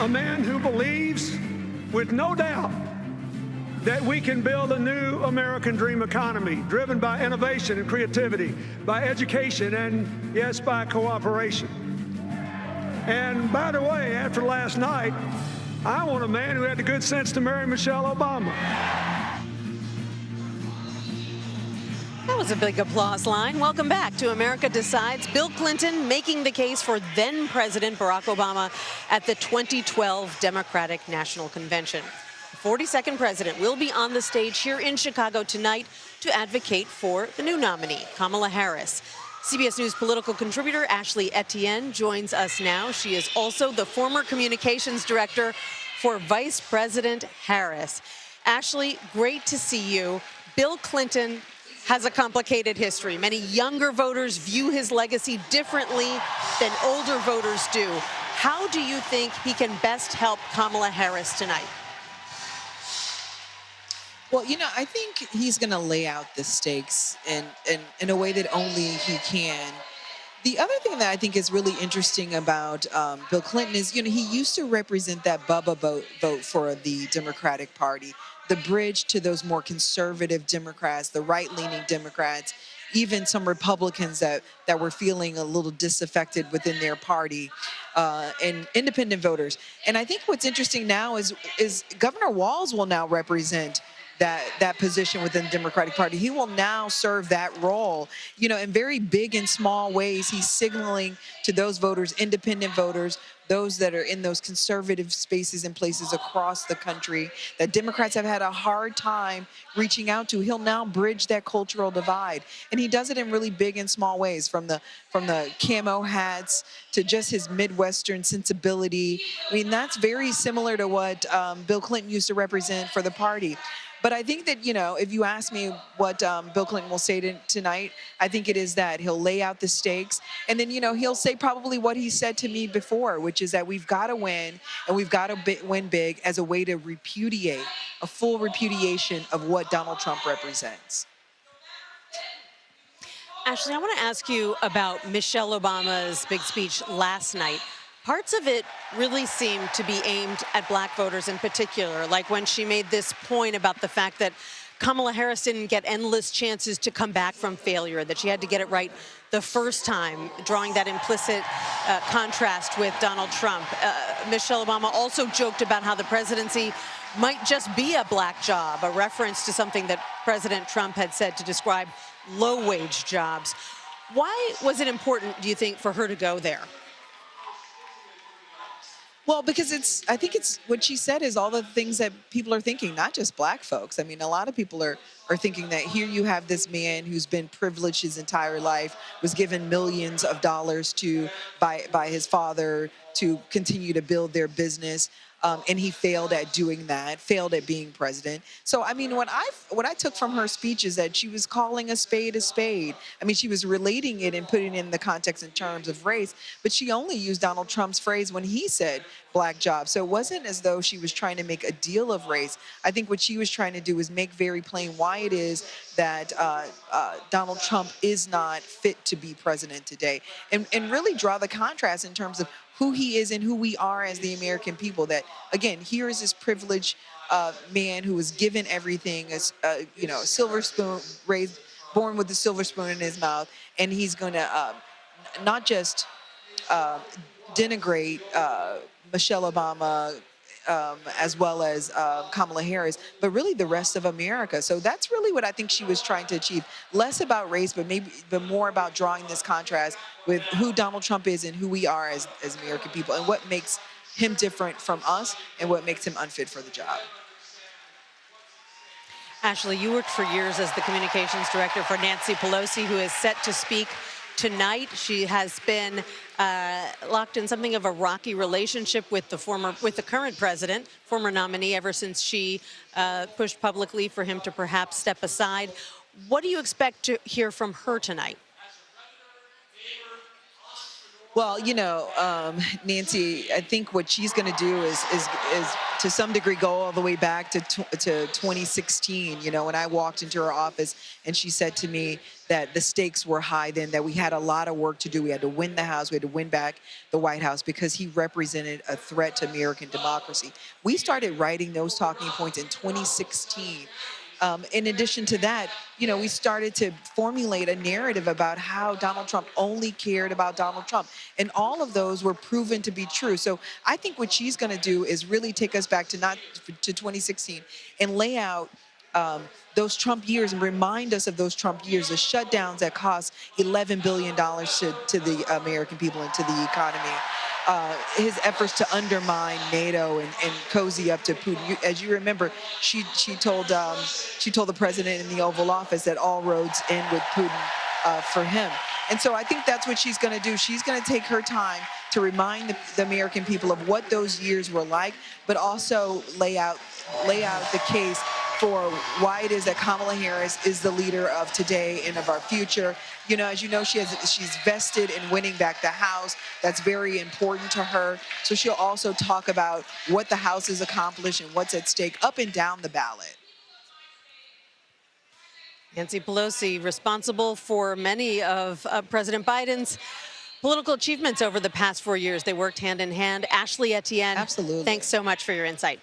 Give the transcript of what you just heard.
a man who believes with no doubt that we can build a new American dream economy driven by innovation and creativity, by education, and yes, by cooperation. And by the way, after last night, I want a man who had the good sense to marry Michelle Obama. That was a big applause line. Welcome back to America Decides. Bill Clinton making the case for then President Barack Obama at the 2012 Democratic National Convention. The 42nd president will be on the stage here in Chicago tonight to advocate for the new nominee, Kamala Harris. CBS News political contributor Ashley Etienne joins us now. She is also the former communications director for Vice President Harris. Ashley, great to see you. Bill Clinton has a complicated history. Many younger voters view his legacy differently than older voters do. How do you think he can best help Kamala Harris tonight? Well, you know, I think he's going to lay out the stakes in a way that only he can. The other thing that I think is really interesting about Bill Clinton is, you know, he used to represent that Bubba vote for the Democratic Party, the bridge to those more conservative Democrats, the right-leaning Democrats, even some Republicans that were feeling a little disaffected within their party, and independent voters. And I think what's interesting now is Governor Walz will now represent that position within the Democratic Party. He will now serve that role, you know, in very big and small ways. He's signaling to those voters, independent voters, those that are in those conservative spaces and places across the country that Democrats have had a hard time reaching out to. He'll now bridge that cultural divide. And he does it in really big and small ways, from the camo hats to just his Midwestern sensibility. I mean, that's very similar to what Bill Clinton used to represent for the party. But I think that, you know, if you ask me what Bill Clinton will say tonight, I think it is that he'll lay out the stakes. And then, you know, he'll say probably what he said to me before, which is that we've got to win, and we've got to win big as a way to repudiate, a full repudiation of what Donald Trump represents. Ashley, I want to ask you about Michelle Obama's big speech last night. Parts of it really seemed to be aimed at black voters in particular, like when she made this point about the fact that Kamala Harris didn't get endless chances to come back from failure, that she had to get it right the first time, drawing that implicit contrast with Donald Trump. Michelle Obama also joked about how the presidency might just be a black job, a reference to something that President Trump had said to describe low-wage jobs. Why was it important, do you think, for her to go there? Well, because I think it's what she said is all the things that people are thinking, not just black folks. I mean, a lot of people are thinking that here you have this man who's been privileged his entire life, was given millions of dollars by his father to continue to build their business. And he failed at doing that, failed at being president. So, I mean, what I took from her speech is that she was calling a spade a spade. I mean, she was relating it and putting it in the context in terms of race, but she only used Donald Trump's phrase when he said black jobs. So it wasn't as though she was trying to make a deal of race. I think what she was trying to do is make very plain why it is that Donald Trump is not fit to be president today, and really draw the contrast in terms of who he is and who we are as the American people. That, again, here is this privileged man who was given everything, as you know, a silver spoon, born with a silver spoon in his mouth, and he's going to not just denigrate Michelle Obama as well as Kamala Harris, but really the rest of America. So that's really what I think she was trying to achieve. Less about race, but more about drawing this contrast with who Donald Trump is and who we are as American people, and what makes him different from us and what makes him unfit for the job. Ashley, you worked for years as the communications director for Nancy Pelosi, who is set to speak tonight. She has been locked in something of a rocky relationship with the current president, former nominee, ever since she pushed publicly for him to perhaps step aside. What do you expect to hear from her tonight? Well, Nancy, I think what she's going to do is to some degree go all the way back to 2016. When I walked into her office and she said to me that the stakes were high then, that we had a lot of work to do. We had to win the House. We had to win back the White House because he represented a threat to American democracy. We started writing those talking points in 2016. In addition to that, we started to formulate a narrative about how Donald Trump only cared about Donald Trump. And all of those were proven to be true. So I think what she's going to do is really take us back to 2016 and lay out those Trump years and remind us of those Trump years, the shutdowns that cost $11 billion to the American people and to the economy. His efforts to undermine NATO and cozy up to Putin. As you remember, she told the president in the Oval Office that all roads end with Putin for him. And so I think that's what she's going to do. She's going to take her time to remind the American people of what those years were like, but also lay out the case for why it is that Kamala Harris is the leader of today and of our future. As you know, she's vested in winning back the House. That's very important to her. So she'll also talk about what the House has accomplished and what's at stake up and down the ballot. Nancy Pelosi, responsible for many of President Biden's political achievements over the past 4 years. They worked hand in hand. Ashley Etienne, Absolutely. thanks so much for your insight.